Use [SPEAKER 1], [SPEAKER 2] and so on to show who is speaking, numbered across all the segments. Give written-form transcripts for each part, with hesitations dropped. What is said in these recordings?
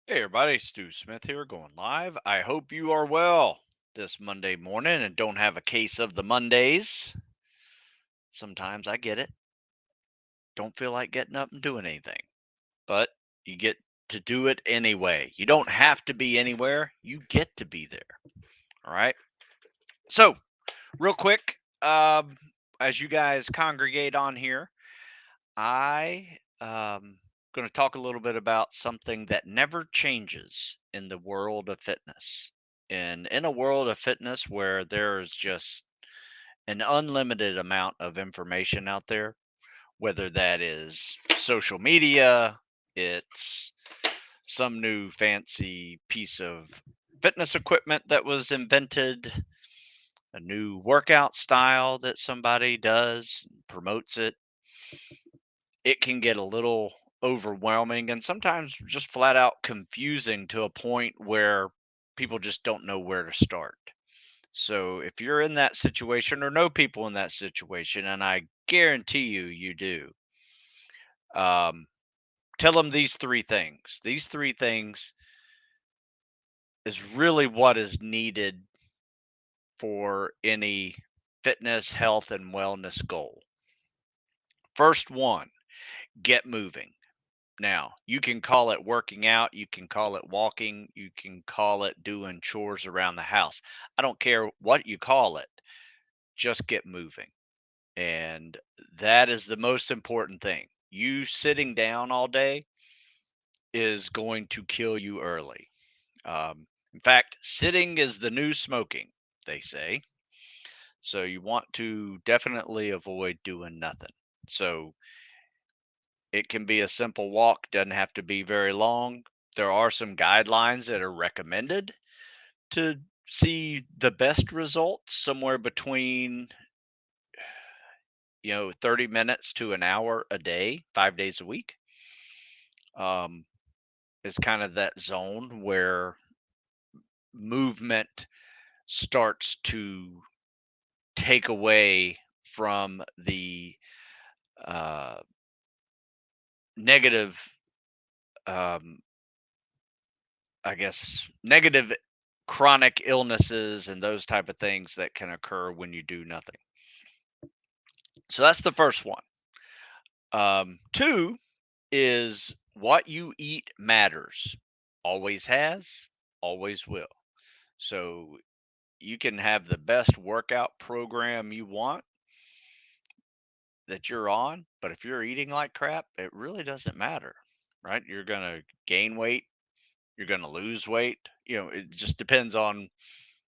[SPEAKER 1] Hey everybody, Stu Smith here going live. I hope you are well this Monday morning and don't have a case of the Mondays. Sometimes I get it. Don't feel like getting up and doing anything, but you get to do it anyway. You don't have to be anywhere, you get to be there. All right. So, real quick, as you guys congregate on here, I going to talk a little bit about something that never changes in the world of fitness. And in a world of fitness where there's just an unlimited amount of information out there, whether that is social media, it's some new fancy piece of fitness equipment that was invented, a new workout style that somebody does, promotes it, it can get a little overwhelming and sometimes just flat out confusing to a point where people just don't know where to start. So if you're in that situation or know people in that situation, and I guarantee you do, um, tell them these three things. These three things is really what is needed for any fitness, health, and wellness goal. First one, get moving. Now, you can call it working out, you can call it walking, you can call it doing chores around the house. I don't care what you call it, just get moving. And that is the most important thing. You sitting down all day is going to kill you early. In fact, sitting is the new smoking, they say. So you want to definitely avoid doing nothing. So it can be a simple walk, doesn't have to be very long. There are some guidelines that are recommended to see the best results somewhere between 30 minutes to an hour a day, 5 days a week. Um, is kind of that zone where movement starts to take away from the uh, negative, um, I guess, negative chronic illnesses and those type of things that can occur when you do nothing. So that's the first one. Two is what you eat matters. Always has, always will. So you can have the best workout program you want that you're on, but if you're eating like crap, it really doesn't matter, right? You're going to gain weight, you're going to lose weight. It just depends on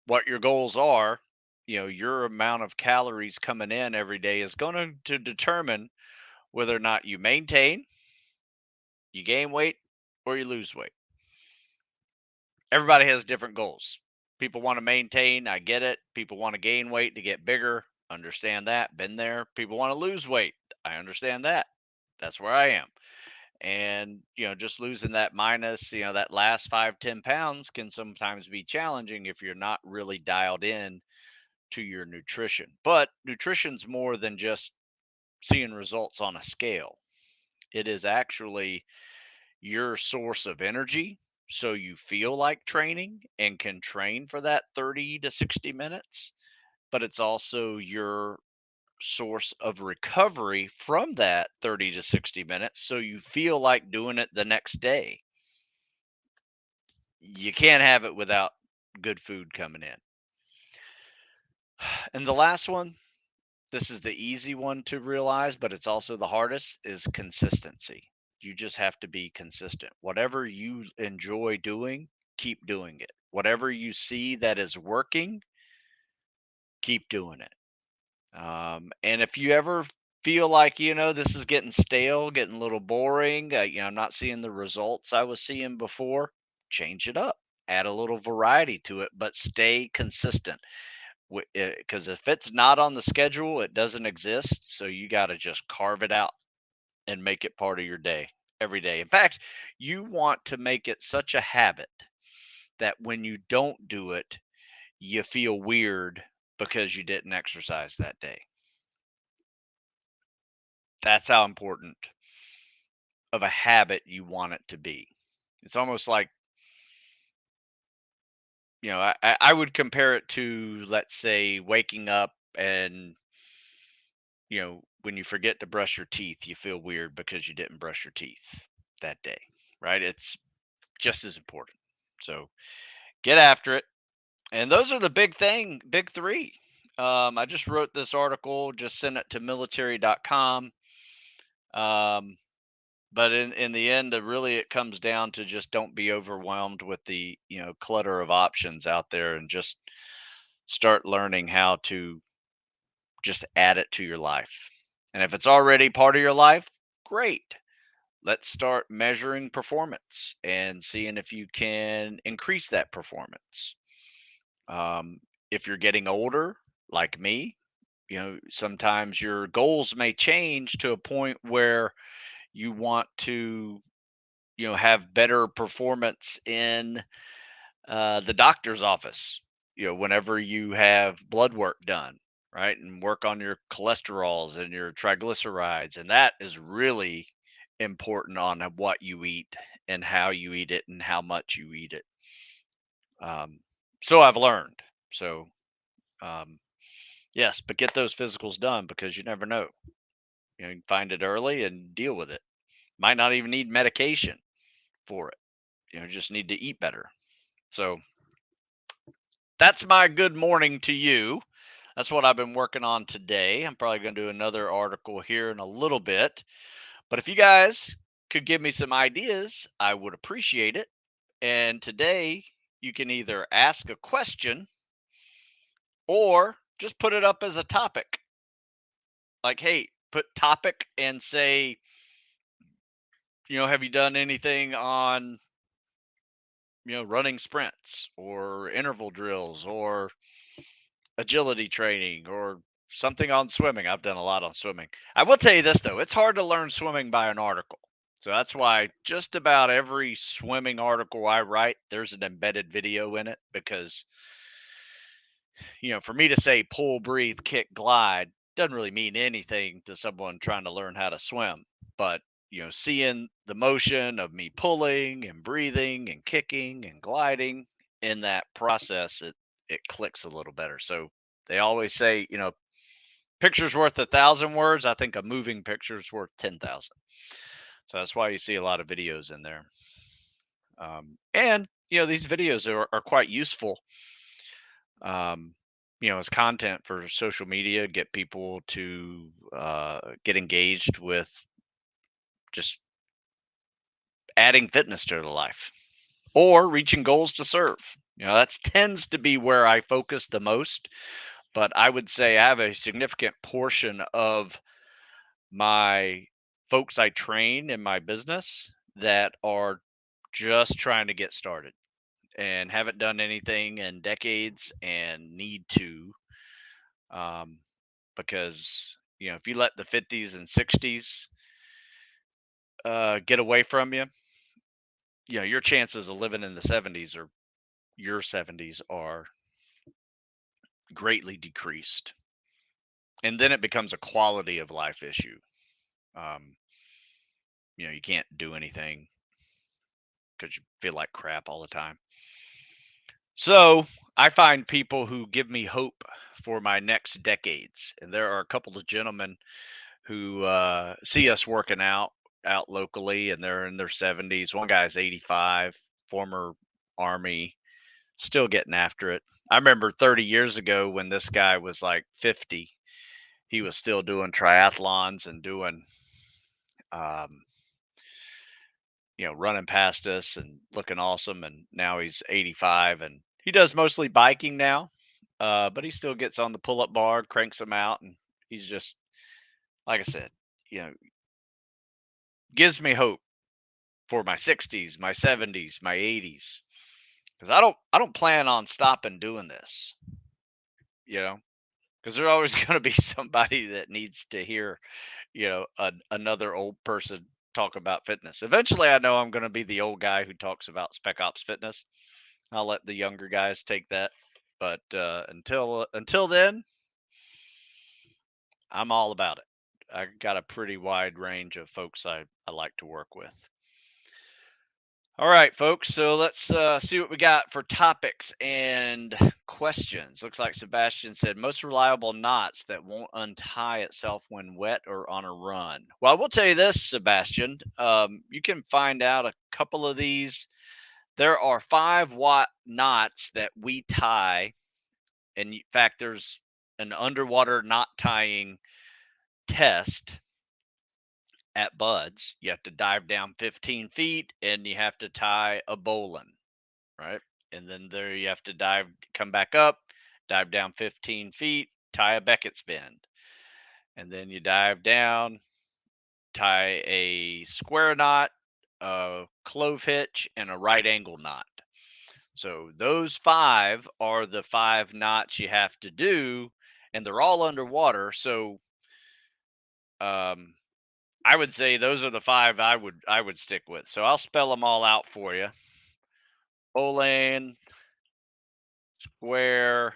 [SPEAKER 1] what your goals are. Your amount of calories coming in every day is going to determine whether or not you maintain, you gain weight, or you lose weight. Everybody has different goals. People want to maintain, I get it. People want to gain weight to get bigger, understand that, been there. People want to lose weight, I understand that. That's where I am. And just losing that minus, that last 5-10 pounds can sometimes be challenging if you're not really dialed in to your nutrition. But nutrition's more than just seeing results on a scale. It is actually your source of energy, so you feel like training and can train for that 30 to 60 minutes, but it's also your source of recovery from that 30 to 60 minutes, so you feel like doing it the next day. You can't have it without good food coming in. And the last one, this is the easy one to realize, but it's also the hardest, is consistency. You just have to be consistent. Whatever you enjoy doing, keep doing it. Whatever you see that is working, keep doing it. And if you ever feel like, this is getting stale, getting a little boring, I'm not seeing the results I was seeing before, change it up. Add a little variety to it, but stay consistent. Because if it's not on the schedule, it doesn't exist. So you got to just carve it out and make it part of your day every day. In fact, you want to make it such a habit that when you don't do it, you feel weird because you didn't exercise that day. That's how important of a habit you want it to be. It's almost like I would compare it to, let's say, waking up and, when you forget to brush your teeth, you feel weird because you didn't brush your teeth that day, right? It's just as important. So get after it. And those are the big three. I just wrote this article, just sent it to military.com. Um, but in the end, really, it comes down to just don't be overwhelmed with the clutter of options out there, and just start learning how to just add it to your life. And if it's already part of your life, great. Let's start measuring performance and seeing if you can increase that performance. Um, if you're getting older, like me, sometimes your goals may change to a point where you want to, have better performance in the doctor's office, whenever you have blood work done, right? And work on your cholesterols and your triglycerides. And that is really important on what you eat and how you eat it and how much you eat it. Um, so I've learned. So, um, yes, but get those physicals done because you never know. You can find it early and deal with it. Might not even need medication for it. Just need to eat better. So that's my good morning to you. That's what I've been working on today. I'm probably going to do another article here in a little bit. But if you guys could give me some ideas, I would appreciate it. And today, you can either ask a question or just put it up as a topic. Like, hey, put topic and say, have you done anything on, running sprints or interval drills or agility training or something on swimming? I've done a lot on swimming. I will tell you this though, it's hard to learn swimming by an article. So that's why just about every swimming article I write, there's an embedded video in it because, for me to say pull, breathe, kick, glide doesn't really mean anything to someone trying to learn how to swim. But, seeing the motion of me pulling and breathing and kicking and gliding in that process, it clicks a little better. So they always say, picture's worth 1,000 words. I think a moving picture's worth 10,000. So that's why you see a lot of videos in there. And, these videos are quite useful, um, as content for social media, get people to get engaged with just adding fitness to their life or reaching goals to serve. That tends to be where I focus the most. But I would say I have a significant portion of my folks I train in my business that are just trying to get started and haven't done anything in decades and need to, um, because if you let the 50s and 60s get away from you, your chances of living in the 70s or your 70s are greatly decreased, and then it becomes a quality of life issue. um, you can't do anything because you feel like crap all the time. So I find people who give me hope for my next decades. And there are a couple of gentlemen who see us working out locally, and they're in their 70s. One guy's 85, former Army, still getting after it. I remember 30 years ago when this guy was like 50, he was still doing triathlons and doing um, running past us and looking awesome. And now he's 85 and he does mostly biking now. But he still gets on the pull up bar, cranks them out. And he's just, like I said, you know, gives me hope for my 60s, my 70s, my 80s. Cause I don't plan on stopping doing this, you know, because there's always going to be somebody that needs to hear, another old person talk about fitness. Eventually, I know I'm going to be the old guy who talks about spec ops fitness. I'll let the younger guys take that. But until then, I'm all about it. I got a pretty wide range of folks I like to work with. All right, folks. So let's see what we got for topics and questions. Looks like Sebastian said most reliable knots that won't untie itself when wet or on a run. Well, I will tell you this, Sebastian. You can find out a couple of these. There are 5 watt knots that we tie. And in fact, there's an underwater knot tying test at Buds. You have to dive down 15 feet and you have to tie a bowline, right? And then there you have to come back up, dive down 15 feet, tie a Beckett's bend. And then you dive down, tie a square knot, a clove hitch, and a right angle knot. So those 5 are the 5 knots you have to do, and they're all underwater. So um, I would say those are the 5 I would stick with. So I'll spell them all out for you. Bowline, square,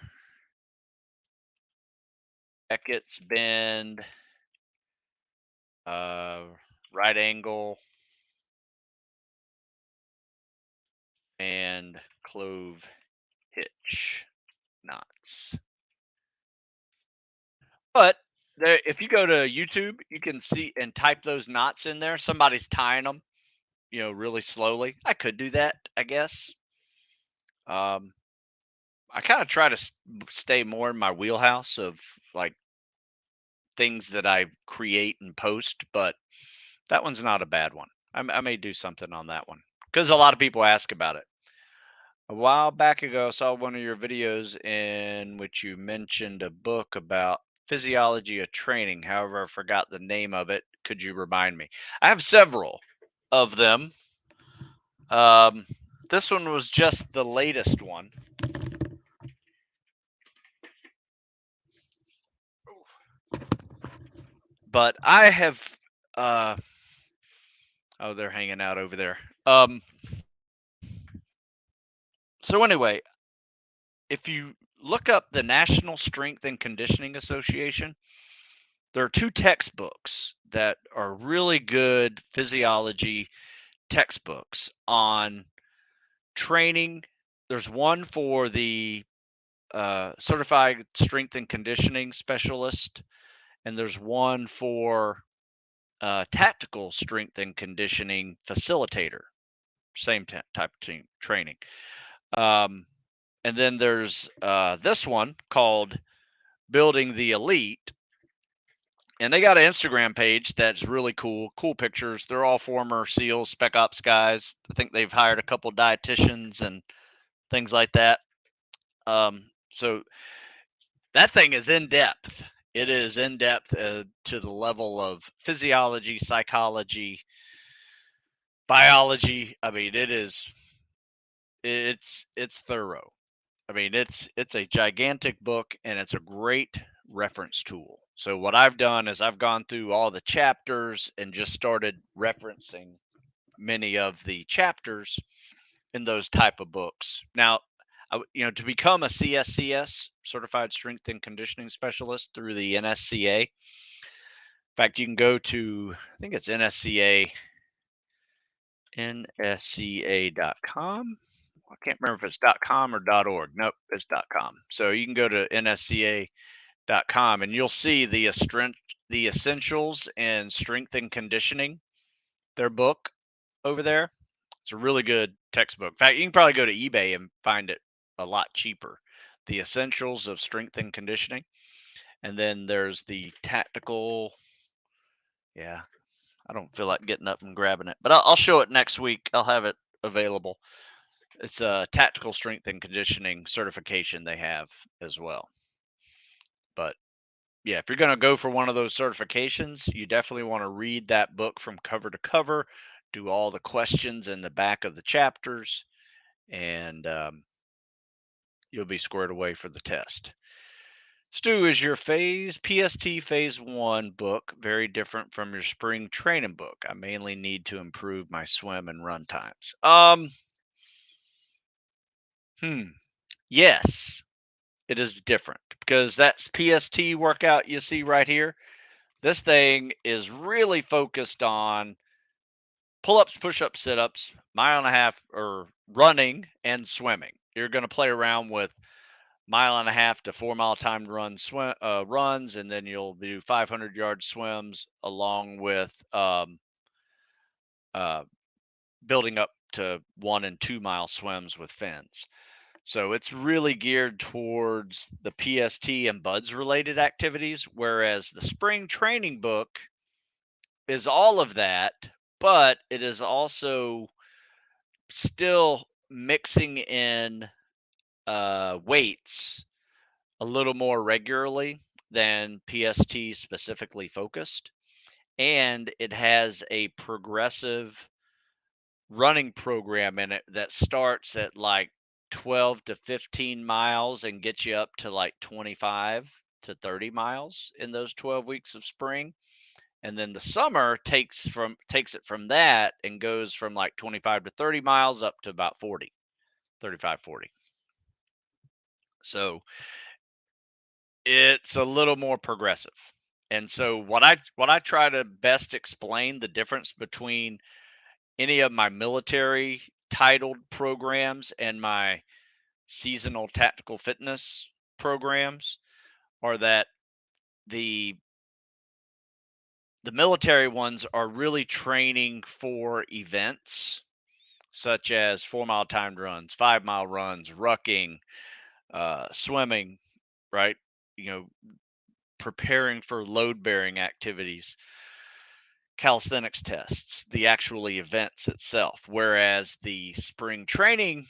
[SPEAKER 1] Beckett's bend, uh, right angle, and clove hitch knots. But if you go to YouTube, you can see and type those knots in there. Somebody's tying them, really slowly. I could do that, I guess. Um, I kind of try to stay more in my wheelhouse of like things that I create and post, but that one's not a bad one. I may do something on that one because a lot of people ask about it. A while back ago, I saw one of your videos in which you mentioned a book about physiology of training. However, I forgot the name of it. Could you remind me? I have several of them. Um, this one was just the latest one. But I have oh, they're hanging out over there. So anyway, if you look up the National Strength and Conditioning Association, there are 2 textbooks that are really good physiology textbooks on training. There's one for the certified strength and conditioning specialist, and there's one for tactical strength and conditioning facilitator. Same type of training. Um, and then there's this one called Building the Elite. And they got an Instagram page that's really cool pictures. They're all former SEALs, Spec Ops guys. I think they've hired a couple dietitians and things like that. So that thing is in depth. It is in depth to the level of physiology, psychology, biology. I mean, it's thorough. I mean, it's a gigantic book and it's a great reference tool. So what I've done is I've gone through all the chapters and just started referencing many of the chapters in those type of books. Now, to become a CSCS, Certified Strength and Conditioning Specialist through the NSCA. In fact, you can go to, I think it's nsca.com. I can't remember if it's .com or .org. Nope, it's .com. So you can go to nsca.com and you'll see the essentials in strength and conditioning, their book over there. It's a really good textbook. In fact, you can probably go to eBay and find it a lot cheaper. The Essentials of Strength and Conditioning. And then there's the Tactical. Yeah, I don't feel like getting up and grabbing it, but I'll show it next week. I'll have it available. It's a Tactical Strength and Conditioning certification they have as well. But yeah, if you're going to go for one of those certifications, you definitely want to read that book from cover to cover, do all the questions in the back of the chapters, and you'll be squared away for the test. Stu, is your PST phase 1 book very different from your spring training book? I mainly need to improve my swim and run times. Yes, it is different because that's PST workout you see right here. This thing is really focused on pull-ups, push-ups, sit-ups, mile and a half, or running and swimming. You're going to play around with mile and a half to 4 mile timed runs, and then you'll do 500-yard swims along with uh, building up to 1 and 2 mile swims with fins. So it's really geared towards the PST and buds related activities, whereas the spring training book is all of that, but it is also still mixing in weights a little more regularly than PST specifically focused. And it has a progressive running program in it that starts at like 12 to 15 miles and gets you up to like 25 to 30 miles in those 12 weeks of spring. And then the summer takes it from that and goes from like 25 to 30 miles up to about 40, 35, 40. So it's a little more progressive. And so what I try to best explain the difference between any of my military titled programs and my seasonal tactical fitness programs are that the the military ones are really training for events such as 4 mile timed runs, 5 mile runs, rucking, swimming, right? You know, preparing for load bearing activities, calisthenics tests, the actual events itself. Whereas the spring training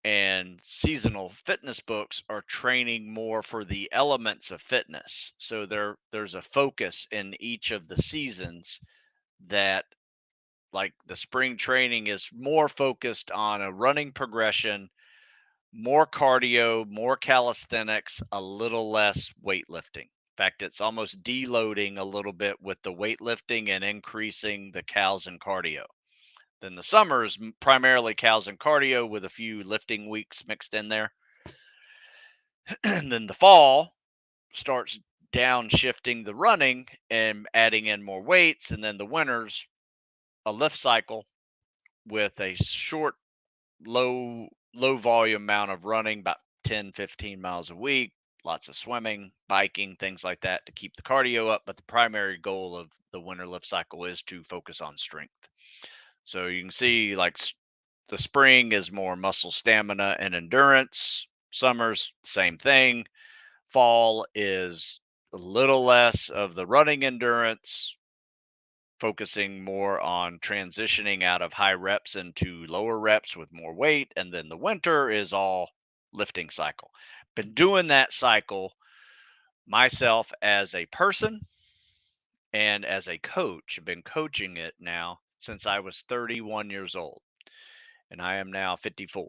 [SPEAKER 1] and seasonal fitness books are training more for the elements of fitness. So there's a focus in each of the seasons that, like, the spring training is more focused on a running progression, more cardio, more calisthenics, a little less weightlifting. In fact, it's almost deloading a little bit with the weightlifting and increasing the cals and cardio. Then the summer is primarily cals and cardio with a few lifting weeks mixed in there. And then the fall starts downshifting the running and adding in more weights. And then the winter's a lift cycle with a short, low volume amount of running, about 10, 15 miles a week, lots of swimming, biking, things like that to keep the cardio up. But the primary goal of the winter lift cycle is to focus on strength. So you can see, like, the spring is more muscle stamina and endurance. Summer's same thing. Fall is a little less of the running endurance, focusing more on transitioning out of high reps into lower reps with more weight. And then the winter is all lifting cycle. Been doing that cycle myself as a person and as a coach. I've been coaching it now since I was 31 years old, and I am now 54.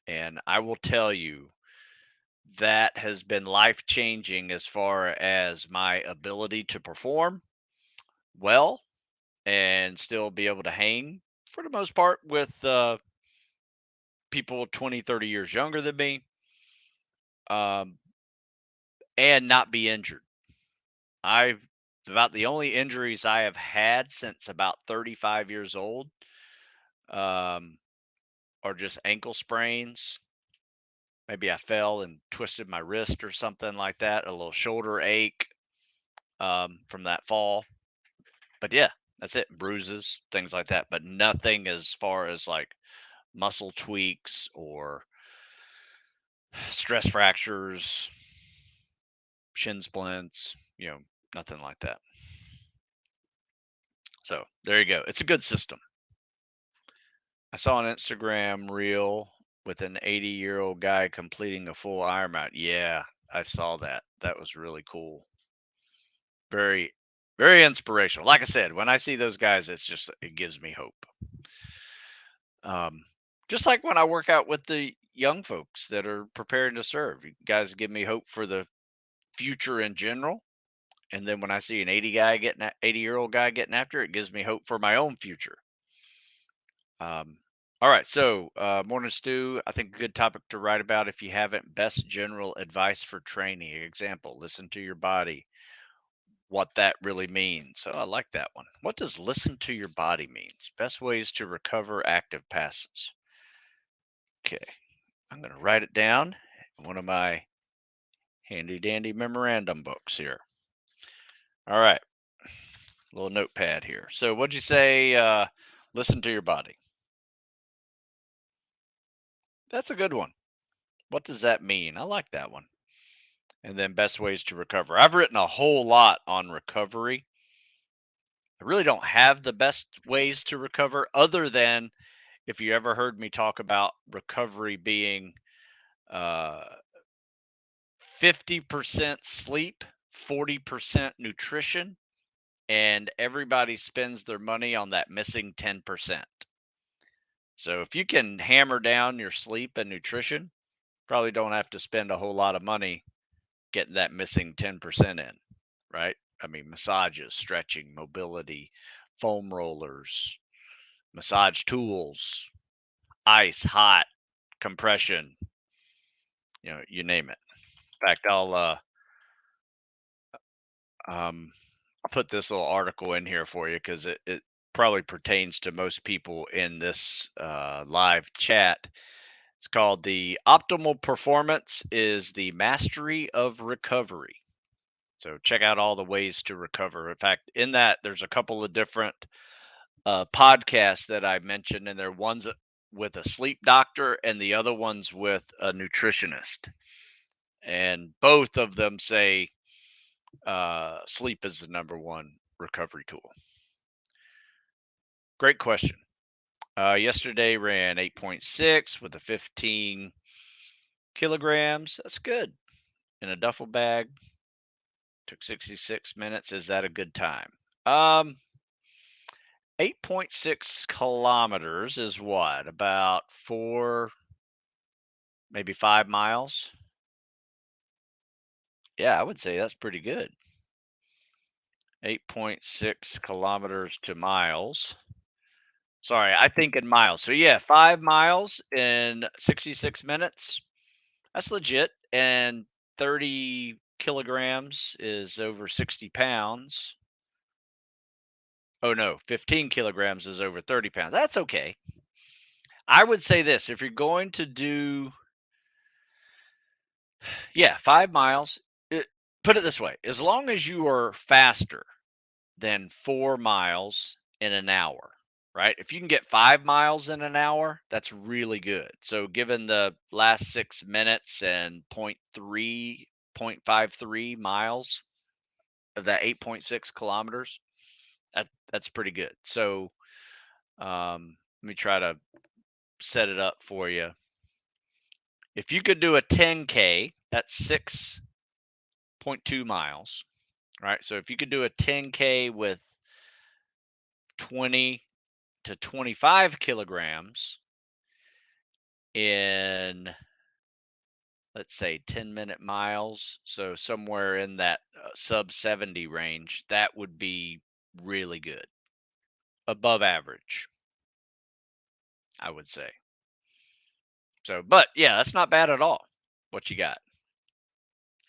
[SPEAKER 1] And I will tell you, that has been life changing as far as my ability to perform well and still be able to hang for the most part with people 20, 30 years younger than me, um, and not be injured. I About the only injuries I have had since about 35 years old um, are just ankle sprains. Maybe I fell and twisted my wrist or something like that, a little shoulder ache from that fall. But yeah, that's it. Bruises, things like that, but nothing as far as like muscle tweaks or stress fractures, shin splints, nothing like that. So there you go. It's a good system. I saw an Instagram reel with an 80-year-old guy completing a full Ironman. Yeah, I saw that. That was really cool. Very, very inspirational. Like I said, when I see those guys, it gives me hope. Um, just like when I work out with the young folks that are preparing to serve, you guys give me hope for the future in general. And then when I see an 80-year-old guy getting after it, gives me hope for my own future. Um, all right, so morning stew. I think a good topic to write about if you haven't. Best general advice for training. Example: listen to your body. what that really means. So I like that one. What does listen to your body means? Best ways to recover active passes. Okay, I'm going to write it down in one of my handy dandy memorandum books here. All right, little notepad here. So what'd you say? Listen to your body. That's a good one. What does that mean? I like that one. And then best ways to recover. I've written a whole lot on recovery. I really don't have the best ways to recover other than if you ever heard me talk about recovery being uh, 50% sleep, 40% nutrition, and everybody spends their money on that missing 10%. So if you can hammer down your sleep and nutrition, probably don't have to spend a whole lot of money getting that missing 10% in, right? I mean, massages, stretching, mobility, foam rollers, massage tools, ice, hot, compression, you name it. In fact, um, I'll put this little article in here for you because it probably pertains to most people in this live chat. It's called "The Optimal Performance is the Mastery of Recovery." So check out all the ways to recover. In fact, in that there's a couple of different podcasts that I mentioned, and there one's with a sleep doctor and the other one's with a nutritionist, and both of them say sleep is the number one recovery tool. Great question. Yesterday ran 8.6 with a 15 kilograms. That's good. In a duffel bag. Took 66 minutes. Is that a good time? 8.6 kilometers is what? About 4, maybe 5 miles? Yeah, I would say that's pretty good. 8.6 kilometers to miles. Sorry, I think in miles. So yeah, 5 miles in 66 minutes. That's legit. And 30 kilograms is over 60 pounds. Oh no, 15 kilograms is over 30 pounds. That's okay. I would say this, if you're going to do, yeah, 5 miles, put it this way, as long as you are faster than 4 miles in an hour, right? If you can get 5 miles in an hour, that's really good. So given the last 6 minutes and 0.53 miles of that 8.6 kilometers, that's pretty good. So let me try to set it up for you. If you could do a 10K, that's 6.2 miles, right? So if you could do a 10K with 20 to 25 kilograms in, let's say, 10-minute miles, so somewhere in that sub 70 range, that would be really good. Above average, I would say. So, but yeah, that's not bad at all. What you got?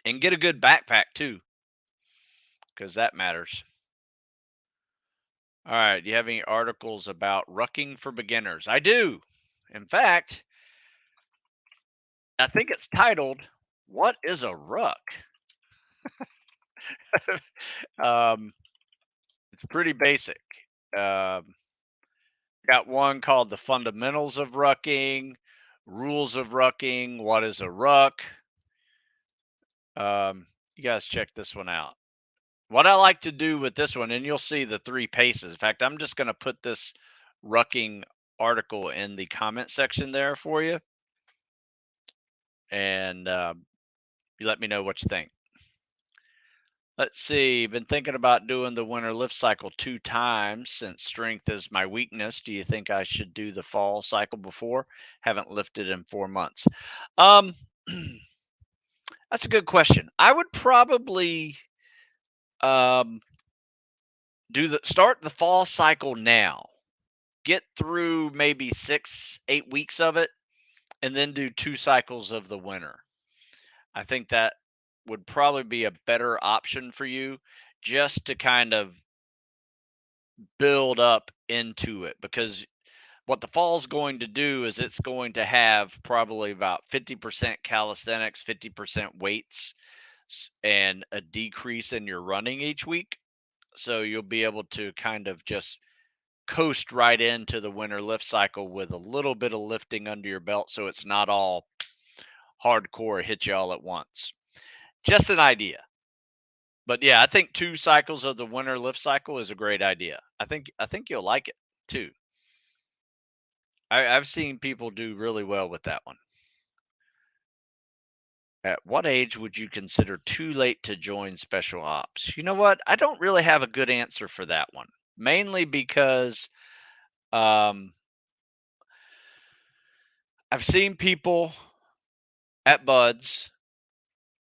[SPEAKER 1] And get a good backpack too, because that matters. All right. Do you have any articles about rucking for beginners? I do. In fact, I think it's titled, "What is a Ruck?" um, it's pretty basic. Um, got one called "The Fundamentals of Rucking," "Rules of Rucking," "What is a Ruck?" You guys check this one out. What I like to do with this one, and you'll see the 3 paces. In fact, I'm just going to put this rucking article in the comment section there for you, and you let me know what you think. Let's see. Been thinking about doing the winter lift cycle 2 times since strength is my weakness. Do you think I should do the fall cycle before? Haven't lifted in 4 months. Um, that's a good question. I would probably um, start the fall cycle now. Get through maybe 6, 8 weeks of it, and then do 2 cycles of the winter. I think that would probably be a better option for you, just to kind of build up into it, because what the fall's going to do is it's going to have probably about 50% calisthenics, 50% weights, and a decrease in your running each week. So you'll be able to kind of just coast right into the winter lift cycle with a little bit of lifting under your belt, so it's not all hardcore, hit you all at once. Just an idea. But yeah, I think 2 cycles of the winter lift cycle is a great idea. I think you'll like it too. I've seen people do really well with that one. At what age would you consider too late to join special ops? You know what? I don't really have a good answer for that one. Mainly because um, I've seen people at Buds,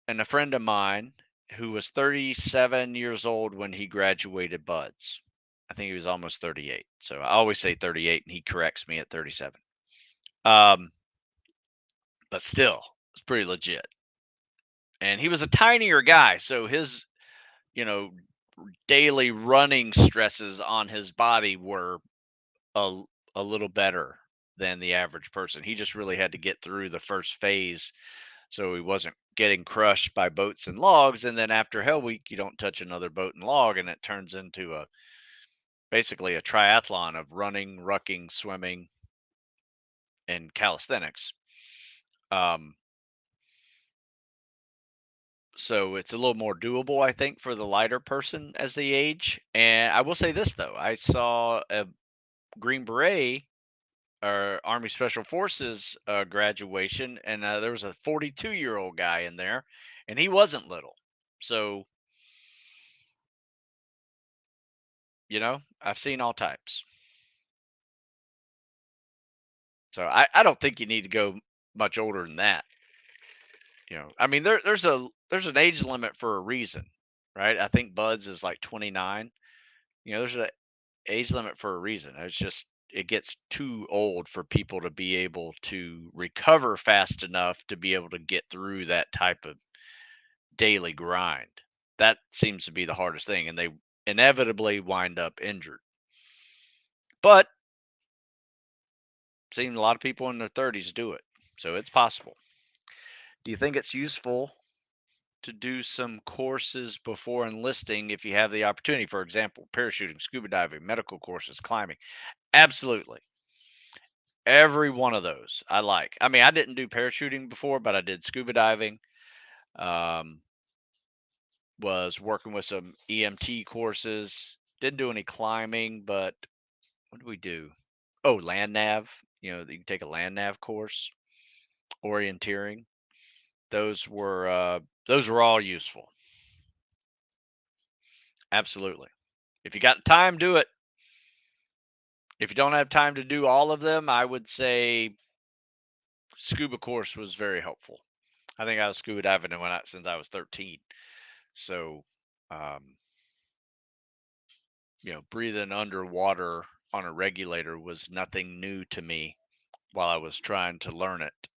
[SPEAKER 1] and a friend of mine who was 37 years old when he graduated Buds. I think he was almost 38. So I always say 38 and he corrects me at 37. Um, but still, it's pretty legit. And he was a tinier guy, so his, you know, daily running stresses on his body were a a little better than the average person. He just really had to get through the first phase so he wasn't getting crushed by boats and logs. And then after Hell Week, you don't touch another boat and log, and it turns into a basically a triathlon of running, rucking, swimming, and calisthenics. Um, so it's a little more doable, I think, for the lighter person as they age. And I will say this though, I saw a Green Beret or Army Special Forces graduation, and there was a 42-year-old guy in there, and he wasn't little. So I've seen all types. So I don't think you need to go much older than that. I mean, there's an age limit for a reason, right? I think Buds is like 29. There's an age limit for a reason. It's just it gets too old for people to be able to recover fast enough to be able to get through that type of daily grind. That seems to be the hardest thing, and they inevitably wind up injured. But seen a lot of people in their 30s do it, so it's possible. Do you think it's useful to do some courses before enlisting if you have the opportunity? For example, parachuting, scuba diving, medical courses, climbing. Absolutely. Every one of those I like. I mean, I didn't do parachuting before, but I did scuba diving. Um, was working with some EMT courses. Didn't do any climbing, but what do we do? Oh, land nav. You can take a land nav course, orienteering. Those were all useful. Absolutely. If you got time, do it. If you don't have time to do all of them, I would say scuba course was very helpful. I think I was scuba diving and went out since I was 13. So, um, breathing underwater on a regulator was nothing new to me while I was trying to learn it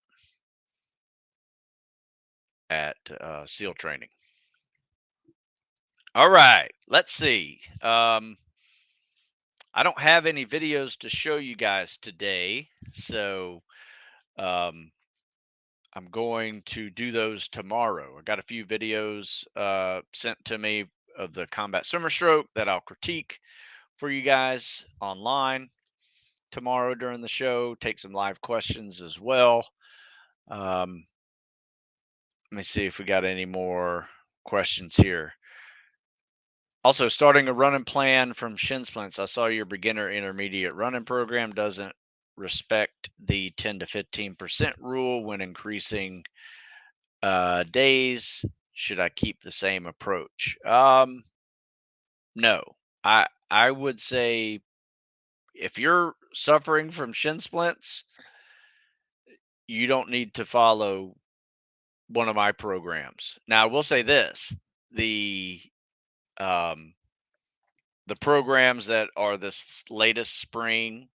[SPEAKER 1] at SEAL training. All right, let's see. I don't have any videos to show you guys today, so um, I'm going to do those tomorrow. I got a few videos sent to me of the combat swimmer stroke that I'll critique for you guys online tomorrow during the show. Take some live questions as well. Um, let me see if we got any more questions here. Also, starting a running plan from shin splints. I saw your beginner intermediate running program doesn't respect the 10 to 15% rule when increasing days. Should I keep the same approach? No. I would say if you're suffering from shin splints, you don't need to follow one of my programs. Now, I will say this: the um, the programs that are this latest spring,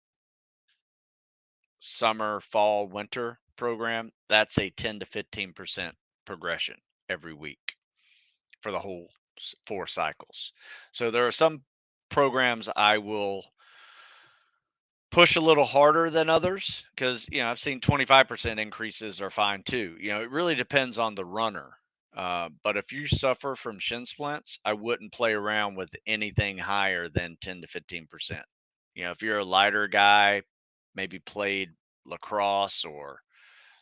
[SPEAKER 1] summer, fall, winter program, that's a 10 to 15% progression every week for the whole 4 cycles. So there are some programs I will push a little harder than others because I've seen 25% increases are fine too. It really depends on the runner. But if you suffer from shin splints, I wouldn't play around with anything higher than 10 to 15%. If you're a lighter guy, maybe played lacrosse or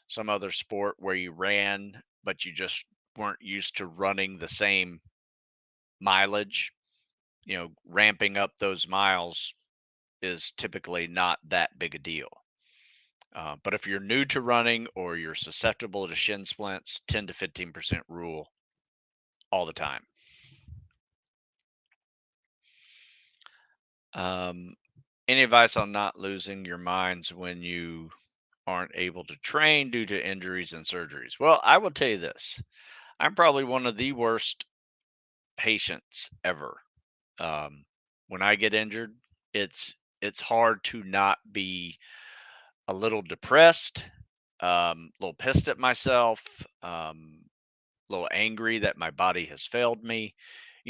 [SPEAKER 1] some other sport where you ran, but you just weren't used to running the same mileage, ramping up those miles is typically not that big a deal. But if you're new to running or you're susceptible to shin splints, 10 to 15% rule all the time. Um, any advice on not losing your minds when you aren't able to train due to injuries and surgeries? Well, I will tell you this. I'm probably one of the worst patients ever. Um, when I get injured, it's hard to not be a little depressed, a little pissed at myself, a little angry that my body has failed me.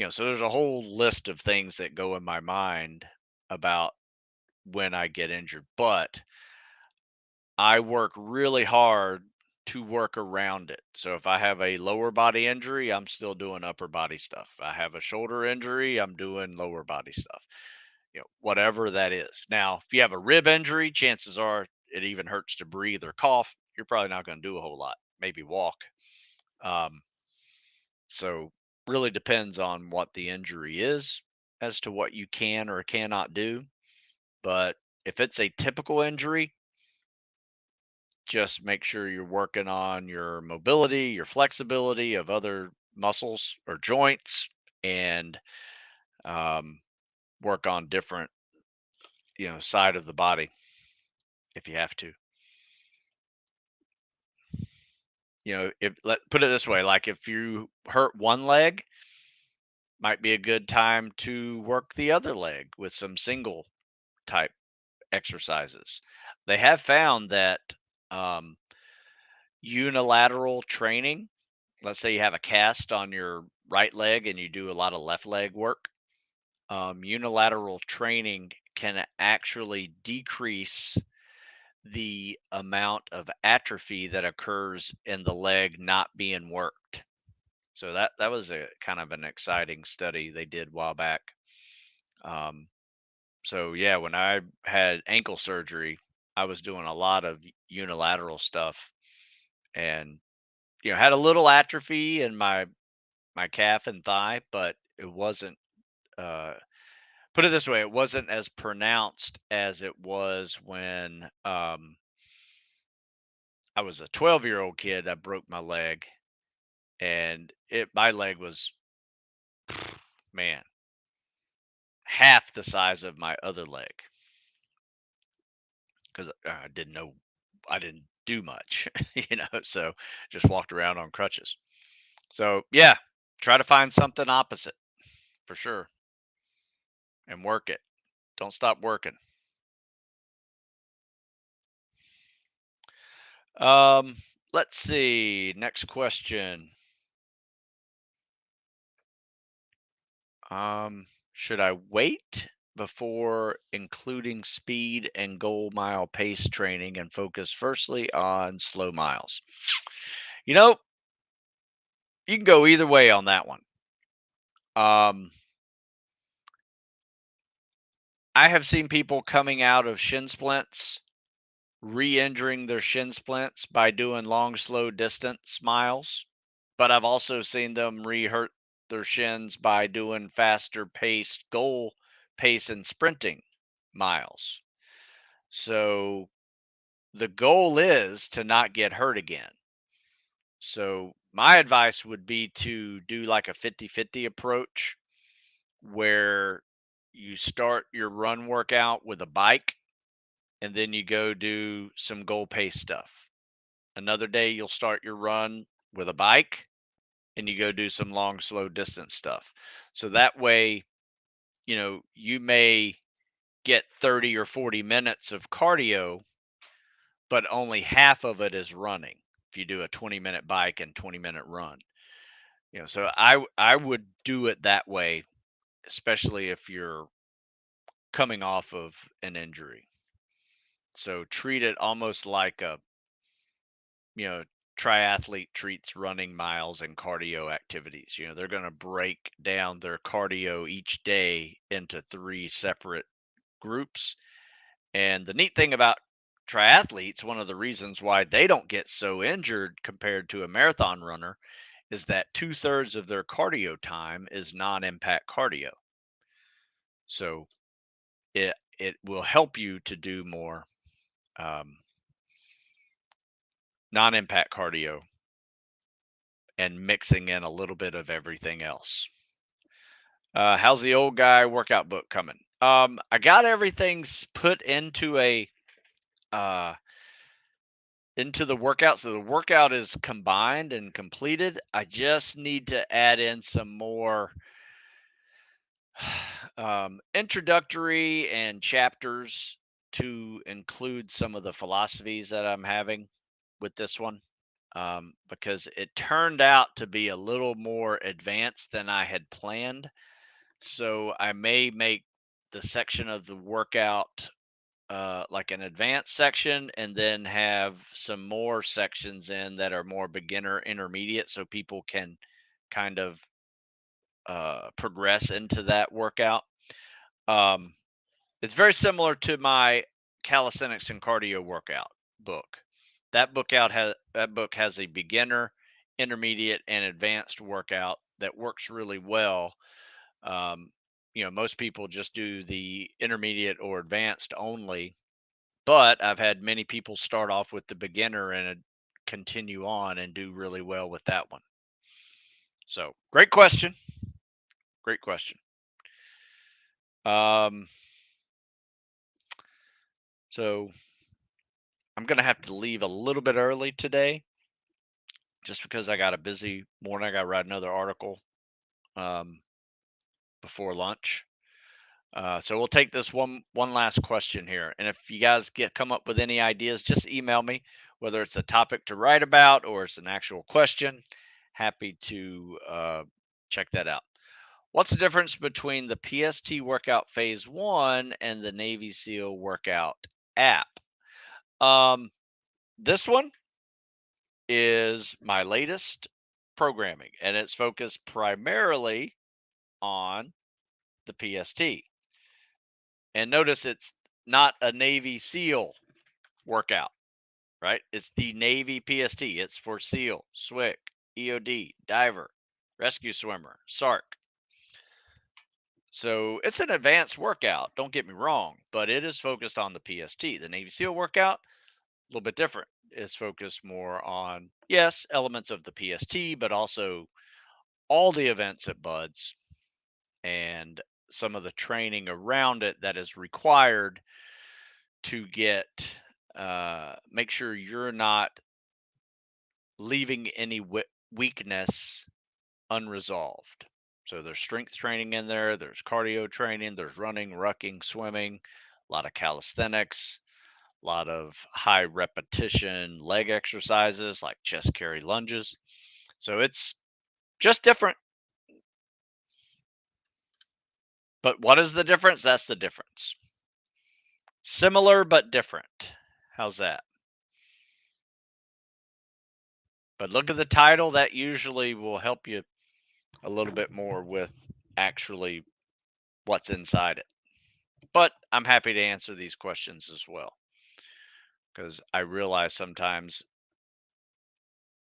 [SPEAKER 1] So there's a whole list of things that go in my mind about when I get injured, but I work really hard to work around it. So if I have a lower body injury, I'm still doing upper body stuff. If I have a shoulder injury, I'm doing lower body stuff. Whatever that is. Now, if you have a rib injury, chances are it even hurts to breathe or cough. You're probably not going to do a whole lot. Maybe walk. Um, so really depends on what the injury is as to what you can or cannot do. But if it's a typical injury, just make sure you're working on your mobility, your flexibility of other muscles or joints, and um, work on different, side of the body if you have to. If put it this way, like if you hurt one leg, might be a good time to work the other leg with some single type exercises. They have found that um, unilateral training, let's say you have a cast on your right leg and you do a lot of left leg work, unilateral training can actually decrease the amount of atrophy that occurs in the leg not being worked. So that was a kind of an exciting study they did a while back. Um, so yeah, when I had ankle surgery, I was doing a lot of unilateral stuff, and had a little atrophy in my calf and thigh, but it wasn't. Uh, Put it this way, it wasn't as pronounced as it was when I was a 12-year-old kid. I broke my leg, and my leg was, man, half the size of my other leg because I didn't know, I didn't do much, so just walked around on crutches. So yeah, try to find something opposite for sure and work it. Don't stop working. Um, let's see. Next question. Should I wait before including speed and goal mile pace training and focus firstly on slow miles? You know, you can go either way on that one. Um, I have seen people coming out of shin splints, re-injuring their shin splints by doing long, slow distance miles. But I've also seen them re-hurt their shins by doing faster paced goal pace and sprinting miles. So the goal is to not get hurt again. So my advice would be to do like a 50-50 approach where you start your run workout with a bike and then you go do some goal pace stuff. Another day you'll start your run with a bike and you go do some long slow distance stuff. So that way, you may get 30 or 40 minutes of cardio, but only half of it is running if you do a 20-minute bike and 20-minute run. So I would do it that way, especially if you're coming off of an injury. So treat it almost like a, you know, triathlete treats running miles and cardio activities. They're going to break down their cardio each day into three separate groups. And the neat thing about triathletes, one of the reasons why they don't get so injured compared to a marathon runner, is that two-thirds of their cardio time is non-impact cardio. So it will help you to do more um, non-impact cardio and mixing in a little bit of everything else. How's the old guy workout book coming? I got everything's put uh, into the workout, so the workout is combined and completed. I just need to add in some more introductory and chapters to include some of the philosophies that I'm having with this one, because it turned out to be a little more advanced than I had planned. So I may make the section of the workout like an advanced section, and then have some more sections in that are more beginner intermediate, so people can kind of progress into that workout. Um, it's very similar to my calisthenics and cardio workout book. That book has a beginner, intermediate, and advanced workout that works really well. Um, most people just do the intermediate or advanced only, but I've had many people start off with the beginner and continue on and do really well with that one. So, great question. Great question. Um, so I'm gonna have to leave a little bit early today, just because I got a busy morning. I got to write another article um, before lunch. So we'll take this one last question here, and if you guys come up with any ideas, just email me. Whether it's a topic to write about or it's an actual question, happy to check that out. What's the difference between the PST workout phase one and the Navy SEAL workout app? Um, this one is my latest programming, and it's focused primarily on the PST. And notice it's not a Navy SEAL workout, right? It's the Navy PST. It's for SEAL, SWIC, EOD, diver, rescue swimmer, SARC. So it's an advanced workout, don't get me wrong, but it is focused on the PST. The Navy SEAL workout, a little bit different. It's focused more on, yes, elements of the PST, but also all the events at Buds and some of the training around it that is required to make sure you're not leaving any weakness unresolved. So there's strength training in there, there's cardio training, there's running, rucking, swimming, a lot of calisthenics, a lot of high repetition leg exercises like chest carry lunges. So it's just different. But what is the difference? That's the difference. Similar but different. How's that? But look at the title. That usually will help you a little bit more with actually what's inside it. But I'm happy to answer these questions as well, because I realize sometimes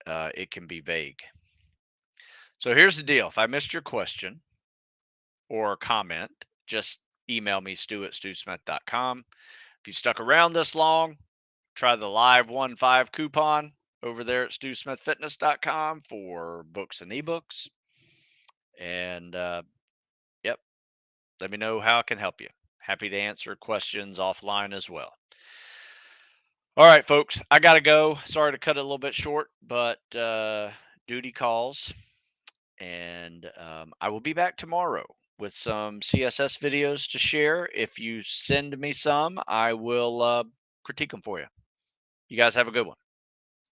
[SPEAKER 1] it can be vague. So here's the deal. If I missed your question or comment, just email me, stu@stewsmith.com. If you stuck around this long, try the live 1-5 coupon over there at stewsmithfitness.com for books and ebooks. And yep, let me know how I can help you. Happy to answer questions offline as well. All right, folks, I got to go. Sorry to cut it a little bit short, but duty calls. And I will be back tomorrow with some CSS videos to share. If you send me some, I will critique them for you. You guys have a good one.